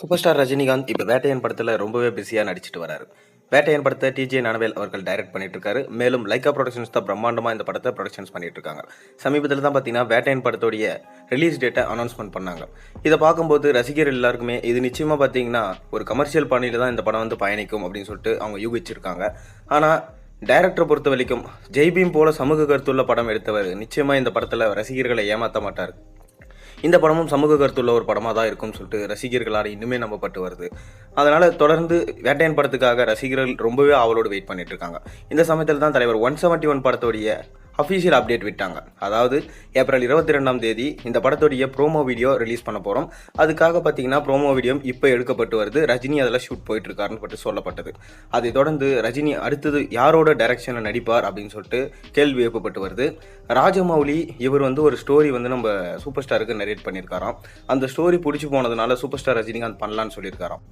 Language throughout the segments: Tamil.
சூப்பர் ஸ்டார் ரஜினிகாந்த் இப்போ வேட்டையன் படத்தில் ரொம்பவே பிஸியாக நடிச்சிட்டு வராரு. வேட்டையன் படத்தை டிஜே ஞானவேல் அவர்கள் டைரக்ட் பண்ணிட்டு இருக்காரு. மேலும் லைக்கா ப்ரொடக்ஷன்ஸ் தான் பிரம்மாண்டமாக இந்த படத்தை ப்ரொடக்ஷன்ஸ் பண்ணிட்டு இருக்காங்க. சமீபத்தில் தான் பார்த்தீங்கன்னா வேட்டையன் படத்தோடைய ரிலீஸ் டேட்டை அனௌன்ஸ்மெண்ட் பண்ணாங்க. இதை பார்க்கும்போது ரசிகர் எல்லாருக்குமே இது நிச்சயமாக பார்த்தீங்கன்னா ஒரு கமர்ஷியல் பாணியில் தான் இந்த படம் வந்து பயணிக்கும் அப்படின்னு சொல்லிட்டு அவங்க யூகிச்சிருக்காங்க. ஆனால் டைரக்டரை பொறுத்த வரைக்கும் ஜெய்பீம் போல சமூக கருத்துள்ள படம் எடுத்தவர் நிச்சயமாக இந்த படத்தில் ரசிகர்களை ஏமாற்ற மாட்டார். இந்த படமும் சமூக கருத்துள்ள ஒரு படமாக தான் இருக்கும்னு சொல்லிட்டு ரசிகர்களால் இன்னுமே நம்பப்பட்டு வருது. அதனால் தொடர்ந்து வேட்டையன் படத்துக்காக ரசிகர்கள் ரொம்பவே ஆவலோடு வெயிட் பண்ணிட்டு இருக்காங்க. இந்த சமயத்தில் தான் தலைவர் 171 படத்தோடைய அஃபீஷியல் அப்டேட் விட்டாங்க. அதாவது ஏப்ரல் 22ஆம் தேதி இந்த படத்தோடைய ப்ரோமோ வீடியோ ரிலீஸ் பண்ண போகிறோம். அதுக்காக பார்த்தீங்கன்னா ப்ரோமோ வீடியோ இப்போ எடுக்கப்பட்டு வருது. ரஜினி அதில் ஷூட் போயிட்டு இருக்காருன்னு பற்றி சொல்லப்பட்டது. அதை தொடர்ந்து ரஜினி அடுத்தது யாரோட டைரக்ஷனில் நடிப்பார் அப்படின்னு சொல்லிட்டு கேள்வி எழுப்பப்பட்டு வருது. ராஜமௌலி இவர் வந்து ஒரு ஸ்டோரி வந்து நம்ம சூப்பர் ஸ்டாருக்கு நரேட் பண்ணியிருக்காராம். அந்த ஸ்டோரி பிடிச்சி போனதுனால சூப்பர் ஸ்டார் ரஜினிகாந்த் பண்ணலான்னு சொல்லியிருக்காராம்.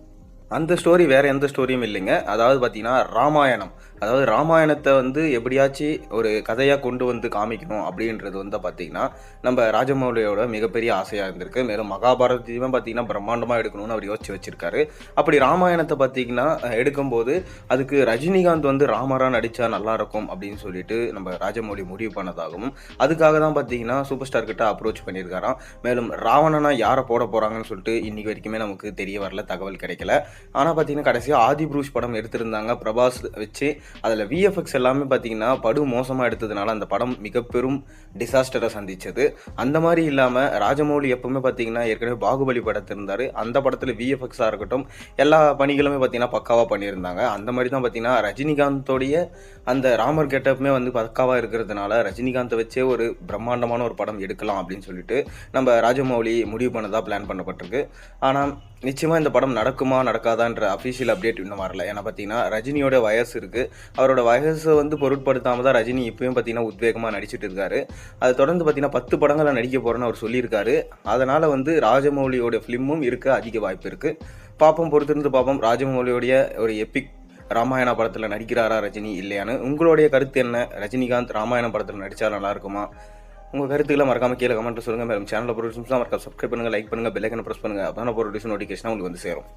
அந்த ஸ்டோரி வேறு எந்த ஸ்டோரியும் இல்லைங்க. அதாவது பார்த்தீங்கன்னா ராமாயணம். அதாவது ராமாயணத்தை வந்து எப்படியாச்சும் ஒரு கதையாக கொண்டு வந்து காமிக்கணும் அப்படின்றது வந்து பார்த்திங்கன்னா நம்ம ராஜமௌலியோட மிகப்பெரிய ஆசையாக இருந்திருக்கு. மேலும் மகாபாரதத்தையுமே பார்த்திங்கன்னா பிரம்மாண்டமாக எடுக்கணும்னு அவர் யோசிச்சு வச்சிருக்காரு. அப்படி ராமாயணத்தை பார்த்திங்கன்னா எடுக்கும்போது அதுக்கு ரஜினிகாந்த் வந்து ராமராக நடித்தா நல்லாயிருக்கும் அப்படின்னு சொல்லிட்டு நம்ம ராஜமௌலி முடிவு பண்ணதாகவும் அதுக்காக தான் பார்த்திங்கன்னா சூப்பர் ஸ்டார் கிட்ட அப்ரோச் பண்ணியிருக்காராம். மேலும் ராவணனா யாரை போட போகிறாங்கன்னு சொல்லிட்டு இன்றைக்கி வரைக்குமே நமக்கு தெரிய வரல, தகவல் கிடைக்கல. ஆனால் பார்த்தீங்கன்னா கடைசியாக ஆதி புருஷ் படம் எடுத்திருந்தாங்க பிரபாஸ் வச்சு. அதில் விஎஃப்எக்ஸ் எல்லாமே பார்த்தீங்கன்னா படு மோசமாக எடுத்ததுனால அந்த படம் மிக பெரும் டிசாஸ்டரை சந்தித்தது. அந்த மாதிரி இல்லாமல் ராஜமௌலி எப்பவுமே பார்த்தீங்கன்னா ஏற்கனவே பாகுபலி படத்திருந்தார். அந்த படத்தில் விஎஃப்எக்ஸாக இருக்கட்டும் எல்லா பணிகளுமே பார்த்தீங்கன்னா பக்காவாக பண்ணியிருந்தாங்க. அந்த மாதிரி தான் பார்த்தீங்கன்னா ரஜினிகாந்தோடைய அந்த ராமர் கெட்டப்புமே வந்து பக்காவாக இருக்கிறதுனால ரஜினிகாந்தை வச்சே ஒரு பிரம்மாண்டமான ஒரு படம் எடுக்கலாம் அப்படின்னு சொல்லிட்டு நம்ம ராஜமௌலி முடிவு பண்ணதாக பிளான் பண்ணப்பட்டிருக்கு. ஆனால் நிச்சயமாக இந்த படம் நடக்குமா நடக்காதான்ற அஃபீஷியல் அப்டேட் இன்னும் வரல. ஏன்னா பார்த்தீங்கன்னா ரஜினியோட வயசு இருக்குது. அவரோட வயசை வந்து பொருட்படுத்தாமல் தான் ரஜினி இப்பயும் பார்த்தீங்கன்னா உத்வேகமாக நடிச்சிட்டு இருக்காரு. அது தொடர்ந்து பார்த்தீங்கன்னா 10 படங்களை நடிக்க போகிறேன்னு அவர் சொல்லியிருக்காரு. அதனால் வந்து ராஜமௌலியோட ஃபிலிமும் இருக்க அதிக வாய்ப்பு இருக்குது. பார்ப்போம், பொறுத்திருந்து பார்ப்போம் ராஜமௌலியோடைய ஒரு எபிக் ராமாயண படத்தில் நடிக்கிறாரா ரஜினி இல்லையான்னு. உங்களுடைய கருத்து என்ன? ரஜினிகாந்த் ராமாயண படத்தில் நடித்தா நல்லா இருக்குமா? உங்கள் கருத்துக்களை மறக்காமல் கீழே கமெண்ட்டில் சொல்லுங்கள். மேலும் சேனலில் பொருட்கள் மறக்காம சப்ஸ்கிரைப் பண்ணுங்கள், லைக் பண்ணுங்கள், பெல் ஐக்கனை ப்ரெஸ் பண்ணுங்கள். அப்போ தான் நோட்டிஃபிகேஷன் உங்களுக்கு வந்து சேரும்.